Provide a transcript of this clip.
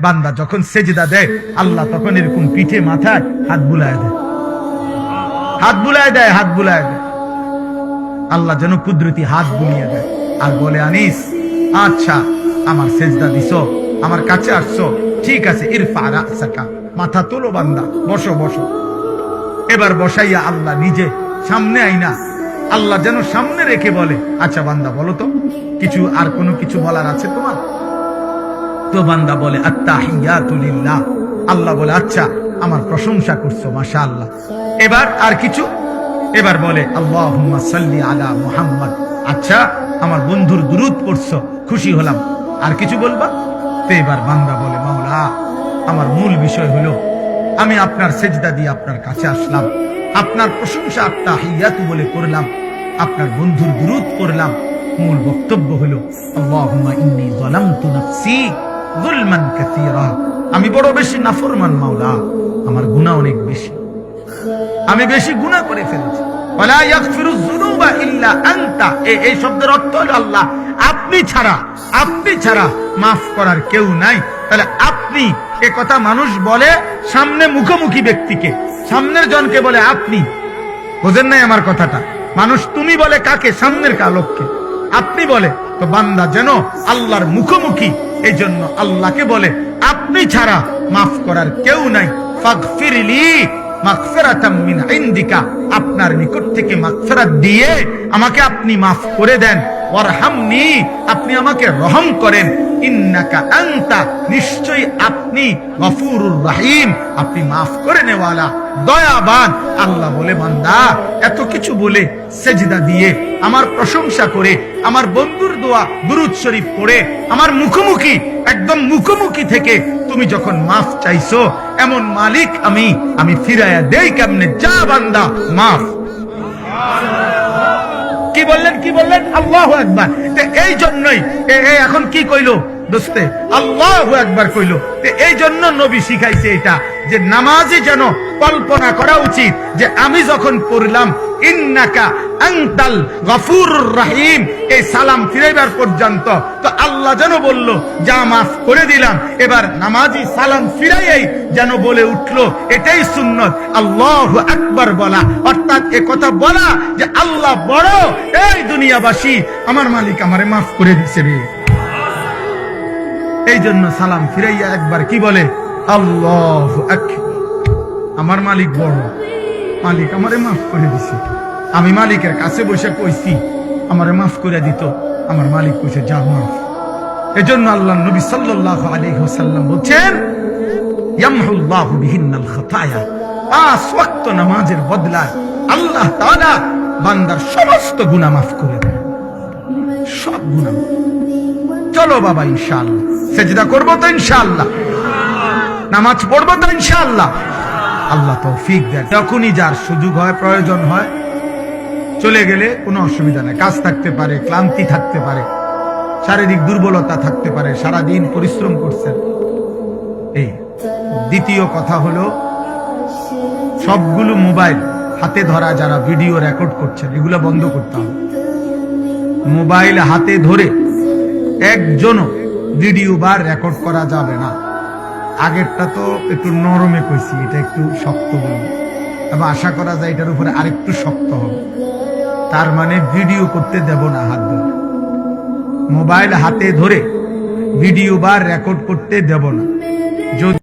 বান্দা যখন সেজদা দেয় আল্লাহ তখন এরকম পিঠে মাথায় হাত বুলায় দেয়, হাত বুলায় দেয়, হাত বুলায় দেয়। আল্লাহ যেন কুদরতি হাত বুলিয়ে দেয় আর বলে, আনিস আচ্ছা আমার সেজদা দিছো, আমার কাছে আসছো, ঠিক আছে, ইরফা রাসাকা, মাথা তোলো বান্দা, বসো বসো। এবার বসাইয়া আল্লাহ নিজে সামনে আইনা আল্লাহ যেন সামনে রেখে বলে, আচ্ছা বান্দা বলো তো কিছু, আর কোনো কিছু বলার আছে তোমার? তো বান্দা বলে আত্তাহিয়াতু লিল্লাহ। আল্লাহ বলে, আচ্ছা আমার প্রশংসা করছো, মাশাআল্লাহ। এবার আর কিছু? এবার বলে আল্লাহুম্মা সাল্লি আলা মুহাম্মদ, আচ্ছা আমার বন্ধুর দুরূদ পড়ছো, খুশি হলাম। আর কিছু বলবা? তো এবার বান্দা বলে, মাওলা আমার মূল বিষয় হলো আমি আপনার সেজদা দিয়ে আপনার কাছে আসলাম, আপনার প্রশংসা আত্তাহিয়াতু বলে করলাম, আপনার বন্ধুর দুরূদ পড়লাম। মূল বক্তব্য হলো আল্লাহুম্মা ইন্নী যালামতু নাফসি যুলমান কাসীরা, আমি বড় বেশি নাফরমান মাওলা, আমার গুনাহ অনেক বেশি, আমি বেশি গুনাহ করে ফেলেছি। ওয়ালা ইয়াগফিরুয যুনুবা ইল্লা আনতা, এই শব্দের অর্থ হলো আল্লাহ, আপনি ছাড়া, আপনি ছাড়া মাফ করার কেউ নাই। তাহলে আপনি, এ কথা মানুষ বলে সামনে মুখোমুখি ব্যক্তিকে, সামনের জনকে বলে আপনি, বোঝেন নাই আমার কথাটা? মানুষ তুমি বলে কাকে? সামনের লোককে আপনি বলে। তো বান্দা যেন আল্লাহর মুখোমুখি, এই জন্য আল্লাহকে বলে আপনি ছাড়া মাফ করার কেউ নাই। ফাগফিরলি মাগফিরাতাম মিন ইনদিকা, আপনার নিকট থেকে মাগফিরাত দিয়ে আমাকে আপনি মাফ করে দেন। ওয়ারহামনি, আপনি আমাকে রহম করেন। ইন্নাকা আনতা, নিশ্চয়ই আপনি গফুরুর রহিম, আপনি মাফ করে নেওয়ালা, দয়াবান। আল্লাহ বলে, বান্দা এত কিছু বলে সেজদা দিয়ে আমার প্রশংসা করে আমার বন্ধুর দোয়া দুরূদ শরীফ পড়ে আমার মুখোমুখি, একদম মুখোমুখি থেকে তুমি যখন মাফ চাইছো, এমন মালিক আমি ফিরাইয়া দেই কেমনে? যা বান্দা মাফ। কি বললেন? কি বললেন? আল্লাহু আকবার। এই জন্যই এখন কি কইলো দোস্তে? আল্লাহু আকবার কইলো। এই জন্য নবী শিখাইছে এটা, যে নামাজি যেন কল্পনা করা উচিত যে আমি যখন পড়লাম ইন্নাকা আনতাল গফুরুর রহিম, এই সালাম ফিরাইবার পর্যন্ত, তো আল্লাহ যেন বলল যা মাফ করে দিলাম। এবার নামাজি সালাম ফিরাইয়াই যেন বলে উঠলো, এটাই সুন্নত, আল্লাহু আকবার বলা, অর্থাৎ এ কথা বলা যে আল্লাহ বড়, এই দুনিয়াবাসী আমার মালিক আমারে মাফ করে দিছে রে। এই জন্য সালাম ফিরাইয়া একবার কি বলে? আল্লাহু আকবার, আমার মালিক বড়, মালিক আমারে মাফ করে দিছে। আমি মালিকের কাছে বসে কইছি আমারে মাফ করে দিত, আমার মালিক কইছে যা মাফ। এজন্য আল্লাহর নবী সাল্লাল্লাহু আলাইহি ওয়াসাল্লাম বলেন, ইয়ামহুল্লাহু বিহিন্নাল খাতায়া, 5 ওয়াক্ত নামাজের বদলায় আল্লাহ তাআলা বান্দার সমস্ত গুনাহ মাফ করে দেন, সব গুনাহ। চলো বাবা ইনশাআল্লাহ সেজদা করব তো ইনশাআল্লাহ, নামাজ পড়ব তো ইনশাআল্লাহ। আল্লাহ তৌফিক দেন। যখনই যার সুযোগ হয়, প্রয়োজন হয়, চলে গেলে কোনো অসুবিধা নেই। কাজ থাকতে পারে, ক্লান্তি থাকতে পারে, শারীরিক দুর্বলতা থাকতে পারে, সারাদিন পরিশ্রম করছেন। এই দ্বিতীয় কথা হলো, সবগুলো মোবাইল হাতে ধরা যারা ভিডিও রেকর্ড করছেন, এগুলো বন্ধ করতে হবে। মোবাইল হাতে ধরে একজনও ভিডিও বা রেকর্ড করা যাবে না। আগেরটা তো একটু নরমে কইছি, এটা একটু শক্ত বলবো, তবে আশা করা যায় এটার উপরে আরেকটু শক্ত হবে। তার মানে ভিডিও করতে দেব না হাত ধরে, মোবাইল হাতে ধরে ভিডিও বা রেকর্ড করতে দেব না। যদি